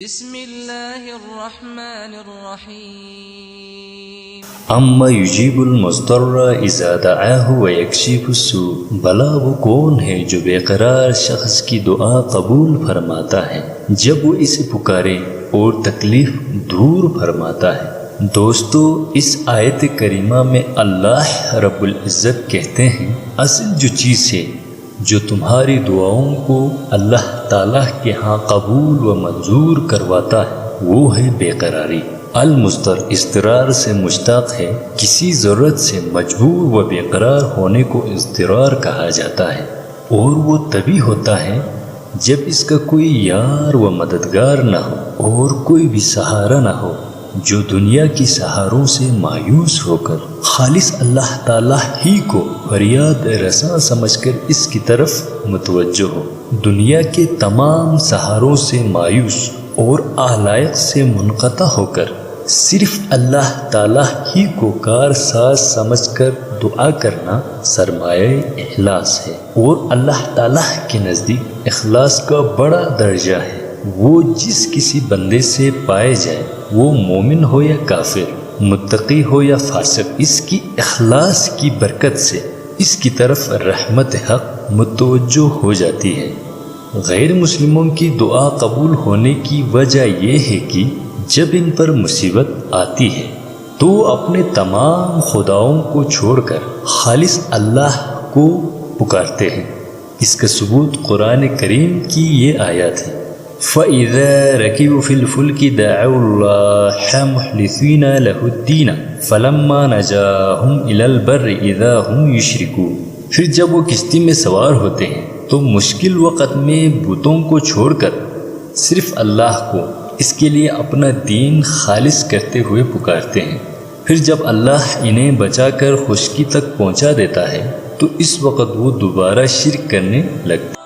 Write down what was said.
بسم اللہ الرحمن الرحیم اما یجیب المضطر اذا دعاہ ویکشف السوء، بھلا وہ کون ہے جو بے قرار شخص کی دعا قبول فرماتا ہے جب وہ اسے پکارے اور تکلیف دور فرماتا ہے۔ دوستو، اس آیت کریمہ میں اللہ رب العزت کہتے ہیں اصل جو چیز ہے جو تمہاری دعاؤں کو اللہ تعالیٰ کے ہاں قبول و منظور کرواتا ہے وہ ہے بے قراری۔ المضطر اضطرار سے مشتق ہے، کسی ضرورت سے مجبور و بے قرار ہونے کو اضطرار کہا جاتا ہے، اور وہ تبھی ہوتا ہے جب اس کا کوئی یار و مددگار نہ ہو اور کوئی بھی سہارا نہ ہو، جو دنیا کی سہاروں سے مایوس ہو کر خالص اللہ تعالیٰ ہی کو فریاد رساں سمجھ کر اس کی طرف متوجہ ہو۔ دنیا کے تمام سہاروں سے مایوس اور علائق سے منقطع ہو کر صرف اللہ تعالیٰ ہی کو کار ساز سمجھ کر دعا کرنا سرمایہ اخلاص ہے، اور اللہ تعالیٰ کے نزدیک اخلاص کا بڑا درجہ ہے۔ وہ جس کسی بندے سے پائے جائے، وہ مومن ہو یا کافر، متقی ہو یا فاسق، اس کی اخلاص کی برکت سے اس کی طرف رحمت حق متوجہ ہو جاتی ہے۔ غیر مسلموں کی دعا قبول ہونے کی وجہ یہ ہے کہ جب ان پر مصیبت آتی ہے تو اپنے تمام خداؤں کو چھوڑ کر خالص اللہ کو پکارتے ہیں۔ اس کا ثبوت قرآن کریم کی یہ آیات ہے: فَإِذَا رَكِبُوا فِي الْفُلْكِ دَعَوُا اللَّهَ مُخْلِصِينَ لَهُ الدِّينَ فَلَمَّا نَجَاهُمْ إِلَى الْبَرِّ إِذَا هُمْ يُشْرِكُونَ۔ پھر جب وہ کشتی میں سوار ہوتے ہیں تو مشکل وقت میں بتوں کو چھوڑ کر صرف اللہ کو اس کے لیے اپنا دین خالص کرتے ہوئے پکارتے ہیں۔ پھر جب اللہ انہیں بچا کر خشکی تک پہنچا دیتا ہے تو اس وقت وہ دوبارہ شرک کرنے لگتے ہیں۔